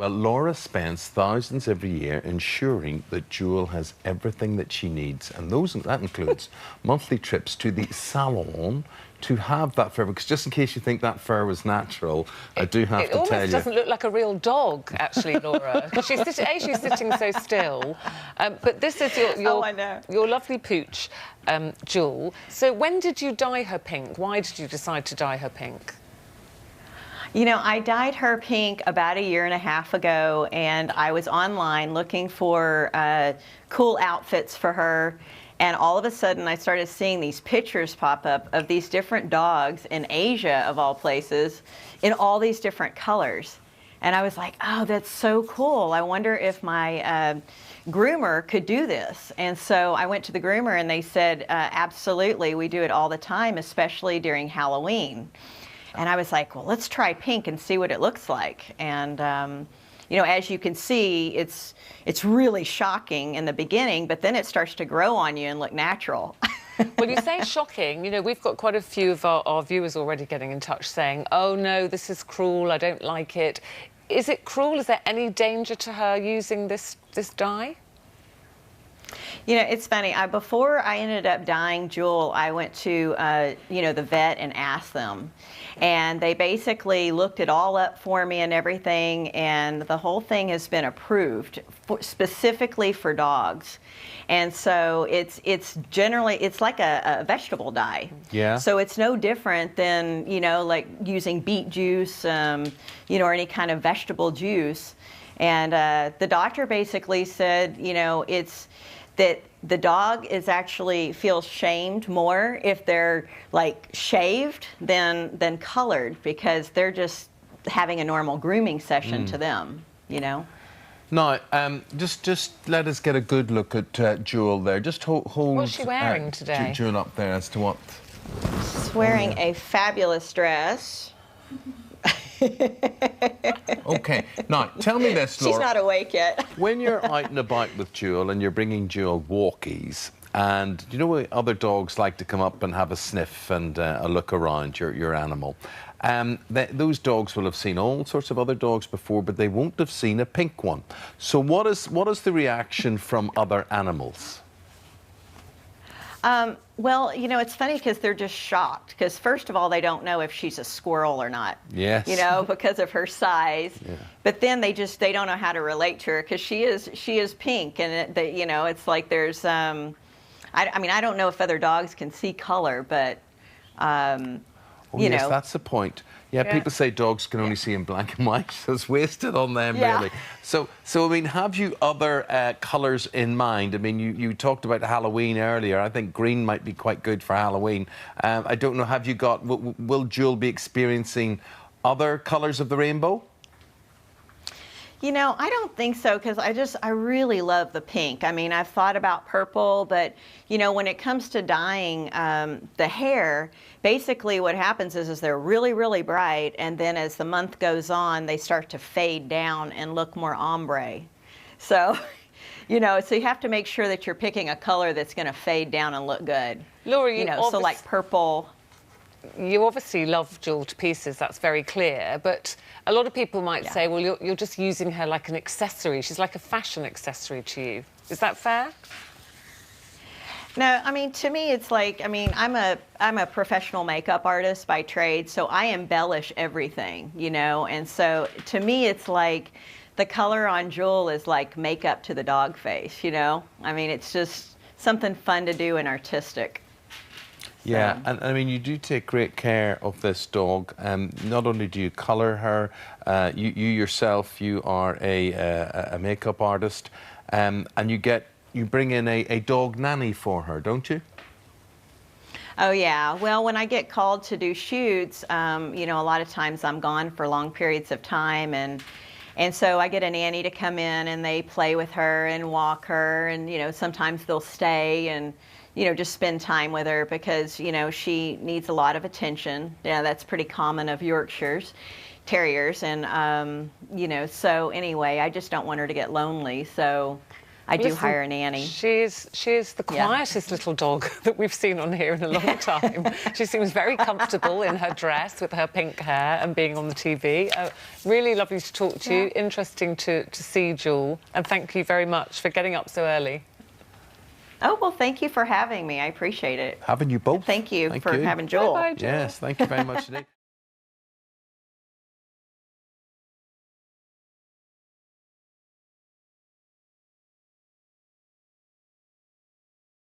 Well, Laura spends thousands every year ensuring that Jewel has everything that she needs, and that includes monthly trips to the salon to have that fur, because just in case you think that fur was natural, I do have to tell you... It almost doesn't look like a real dog, actually, Laura, because she's sitting so still. But this is your lovely pooch, Jewel. So when did you dye her pink? Why did you decide to dye her pink? You know, I dyed her pink about 1.5 years ago, and I was online looking for cool outfits for her. And all of a sudden, I started seeing these pictures pop up of these different dogs in Asia, of all places, in all these different colors. And I was like, oh, that's so cool. I wonder if my groomer could do this. And so I went to the groomer, and they said, absolutely, we do it all the time, especially during Halloween. And I was like, well, let's try pink and see what it looks like. And, you know, as you can see, it's really shocking in the beginning, but then it starts to grow on you and look natural. Well, you say shocking. You know, we've got quite a few of our viewers already getting in touch saying, oh, no, this is cruel, I don't like it. Is it cruel? Is there any danger to her using this dye? You know, it's funny. Before I ended up dyeing Jewel, I went to, you know, the vet and asked them. And they basically looked it all up for me and everything, and the whole thing has been approved specifically for dogs. And so it's generally, it's like a vegetable dye. Yeah. So it's no different than, you know, like using beet juice, you know, or any kind of vegetable juice. And the doctor basically said, you know, it's that the dog feels shamed more if they're like shaved than colored, because they're just having a normal grooming session to them, you know. Now, just let us get a good look at Jewel there. Just hold. What's she wearing today? Jewel up there as to what. She's wearing a fabulous dress. Okay, now tell me this, Laura. She's not awake yet. When you're out and about with Jewel and you're bringing Jewel walkies, and you know other dogs like to come up and have a sniff and a look around your animal, those dogs will have seen all sorts of other dogs before, but they won't have seen a pink one. So what is the reaction from other animals? Well, you know, it's funny because they're just shocked. Because first of all, they don't know if she's a squirrel or not. Yes. You know, because of her size. Yeah. But then they don't know how to relate to her, because she is pink, and you know, it's like there's I mean, I don't know if other dogs can see color, but you yes, know, that's the point. Yeah, people say dogs can only see in black and white, so it's wasted on them, really. So I mean, have you other colours in mind? I mean, you talked about Halloween earlier. I think green might be quite good for Halloween. I don't know, have you got... Will Jewel be experiencing other colours of the rainbow? You know, I don't think so, because I really love the pink. I mean, I've thought about purple, but, you know, when it comes to dyeing the hair, basically what happens is they're really, really bright, and then as the month goes on, they start to fade down and look more ombre. So, you know, so you have to make sure that you're picking a color that's going to fade down and look good. Laura, you know, so like purple. You obviously love Jewel to pieces, that's very clear, but a lot of people might say, well, you're just using her like an accessory. She's like a fashion accessory to you. Is that fair? No, I mean, to me, it's like, I mean, I'm a professional makeup artist by trade, so I embellish everything, you know, and so to me, it's like the color on Jewel is like makeup to the dog face, you know? I mean, it's just something fun to do and artistic. Yeah, and I mean, you do take great care of this dog. Not only do you colour her, you yourself, you are a makeup artist, and you bring in a dog nanny for her, don't you? Oh yeah. Well, when I get called to do shoots, you know, a lot of times I'm gone for long periods of time, and so I get a nanny to come in, and they play with her and walk her, and you know, sometimes they'll stay and, you know, just spend time with her, because, you know, she needs a lot of attention. Yeah, that's pretty common of Yorkshires Terriers. And, you know, so anyway, I just don't want her to get lonely. So I do hire a nanny. She is the quietest little dog that we've seen on here in a long time. She seems very comfortable in her dress with her pink hair and being on the TV. Really lovely to talk to you. Interesting to see Jewel. And thank you very much for getting up so early. Oh, well, thank you for having me. I appreciate it. Having you both. Thank you for having Jewel. Bye-bye, Jewel. Yes, thank you very much indeed.